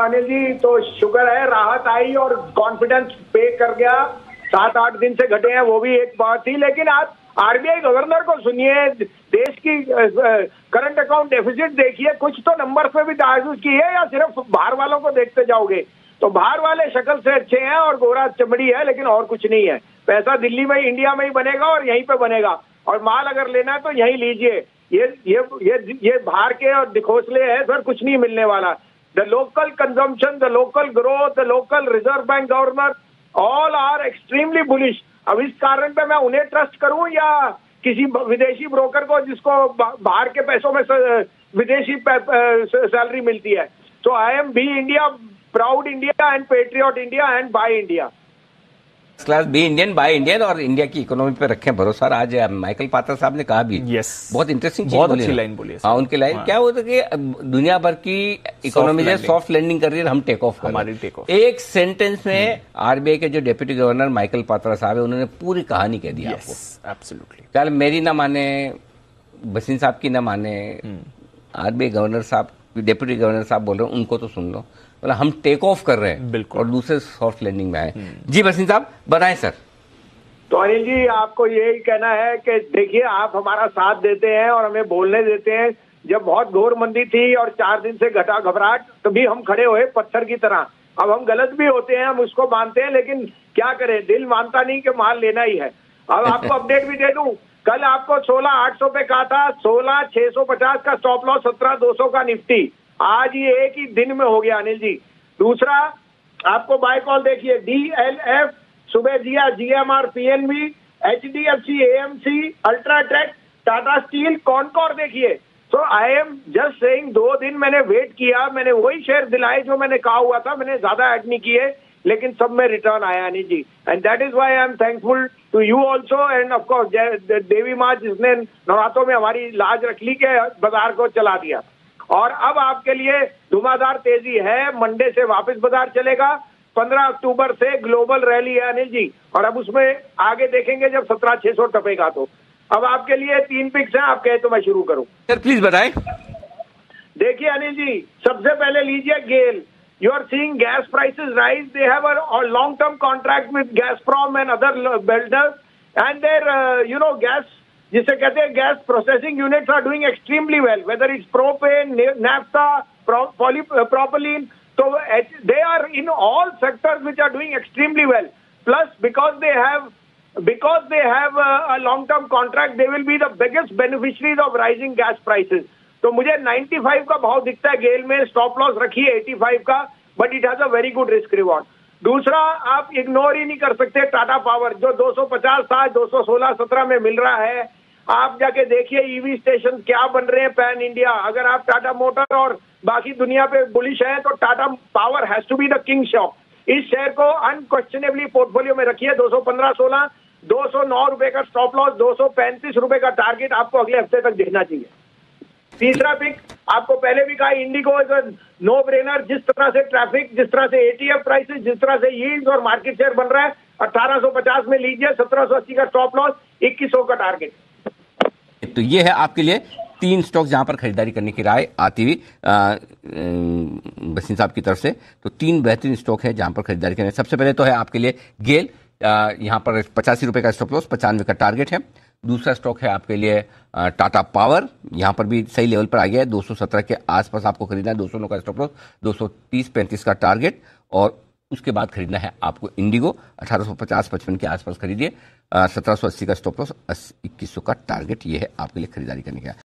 अनिल जी, तो शुक्र है राहत आई और कॉन्फिडेंस पे कर गया। 7-8 दिन से घटे हैं, वो भी एक बात थी। लेकिन आप आरबीआई गवर्नर को सुनिए, देश की करंट अकाउंट डेफिसिट देखिए, कुछ तो नंबर पे भी ताजुब की है, या सिर्फ बाहर वालों को देखते जाओगे? तो बाहर वाले शक्ल से अच्छे हैं और गोरा चमड़ी है, लेकिन और कुछ नहीं है। पैसा दिल्ली में, इंडिया में ही बनेगा और यहीं पे बनेगा। और माल अगर लेना है तो यहीं लीजिए। ये बाहर के और दिखोसले है सर, कुछ नहीं मिलने वाला। The local consumption, the local growth, the local reserve bank governor, all are extremely bullish. अब इस कारण पे मैं उन्हें ट्रस्ट करूं या किसी विदेशी ब्रोकर को जिसको बाहर के पैसों में विदेशी सैलरी मिलती है? तो I am be India, proud India and patriot India and buy India. Class be Indian, buy Indian और इंडिया की इकोनॉमी पे रखें भरोसा। आज माइकल पात्रा साहब ने कहा भी, बहुत इंटरेस्टिंग चीज, बहुत अच्छी लाइन बोली है। हाँ, उनकी लाइन क्या होता है कि दुनिया भर की इकोनॉमी जो सॉफ्ट लैंडिंग कर रही है, हम टेक ऑफ कर रहे हैं। एक सेंटेंस में आरबीआई के जो डेप्यूटी गवर्नर माइकल पात्रा साहब है, उन्होंने पूरी कहानी कह दी आपको। एब्सोल्युटली। चल मेरी ना माने, भसीन साहब की ना माने, आरबीआई गवर्नर साहब, डेप्यूटी गवर्नर साहब बोल रहे हैं, उनको तो सुन लो। मतलब हम टेक ऑफ कर रहे हैं और दूसरे सॉफ्ट लैंडिंग में आए। जी भसीन साहब बताएं सर। तो अनिल जी, आपको यही कहना है कि देखिए, आप हमारा साथ देते हैं और हमें बोलने देते हैं। जब बहुत घोर मंदी थी और 4 दिन से घटा घबराहट, तभी हम खड़े हुए पत्थर की तरह। अब हम गलत भी होते हैं, हम उसको मानते हैं, लेकिन क्या करें, दिल मानता नहीं कि माल लेना ही है। अब आपको अपडेट भी दे दूं, कल आपको 16,800 पे कहा था, 16,650 का स्टॉप लॉस, 17,200 का निफ्टी। आज ये एक ही दिन में हो गया अनिल जी। दूसरा, आपको बाय कॉल देखिए, DLF, सुबह जिया, GMR, PNB, HDFC, AMC, UltraTech, Tata steel, Concor देखिए। तो आई एम जस्ट सेइंग, 2 दिन मैंने वेट किया, मैंने वही शेयर दिलाए जो मैंने कहा हुआ था, मैंने ज्यादा ऐड नहीं किए, लेकिन सब में रिटर्न आया Anil ji. And that is why I am thankful to you also, and of course देवी माँ जिसने नवरात्रों में हमारी लाज रख ली के बाजार को चला दिया। और अब आपके लिए धुआंधार तेजी है, मंडे से वापस बाजार चलेगा। 15 अक्टूबर से ग्लोबल रैली है अनिल जी, और अब उसमें आगे देखेंगे जब 17,600 टपेगा। तो अब आपके लिए 3 पिक्स हैं, आप कहे तो मैं शुरू करूं? सर प्लीज बताएं। देखिए अनिल जी, सबसे पहले लीजिए GAIL. You are seeing gas prices rise, they have a long term contract with Gazprom and other builders, and their gas, जिसे कहते हैं gas processing units, are doing extremely well, whether it's propane, naphtha, propylene. So they are in all sectors which are doing extremely well. Plus, because they have a long-term contract, they will be the biggest beneficiaries of rising gas prices. तो मुझे 95 का भाव दिखता है गेल में, stop loss रखिए 85 का, but it has a very good risk reward. दूसरा, आप इग्नोर ही नहीं कर सकते टाटा पावर, जो 250 था, 216-17 में मिल रहा है। आप जाके देखिए ईवी स्टेशन क्या बन रहे हैं पैन इंडिया। अगर आप टाटा मोटर और बाकी दुनिया पे बुलिश है, तो Tata power has to be the king shop. इस शेयर को अनक्वेश्चनेबली पोर्टफोलियो में रखिए। 215-16, 209 रुपए का स्टॉप लॉस, 235 रुपए का टारगेट आपको अगले हफ्ते तक दिखना चाहिए। तीसरा पिक, आपको पहले भी कहा, Indigo is a no brainer. जिस तरह से ट्रैफिक, जिस तरह से एटीएफ प्राइसेस, जिस तरह से यील्ड्स और मार्केट शेयर बन रहा है, 1850 में लीजिए, 1780 का स्टॉप लॉस, 2100 का टारगेट। तो ये है आपके लिए 3 स्टॉक जहां पर खरीदारी करने की राय आती हुई भसीन साहब की तरफ से। तो 3 बेहतरीन स्टॉक है जहां पर खरीदारी करनी है। सबसे पहले तो है आपके लिए गेल, यहां पर 85 रुपए का स्टॉप लॉस, 95 का टारगेट है। दूसरा स्टॉक है आपके लिए टाटा पावर, यहां पर भी सही लेवल पर आ गया है, 217 के आसपास आपको खरीदना है, 209 का स्टॉप लॉस, 230-35 का टारगेट। और उसके बाद खरीदना है आपको इंडिगो, 1850-55 के आसपास खरीदिए, 1780 का स्टॉप लॉस, 2100 का टारगेट। ये है आपके लिए खरीदारी करने का।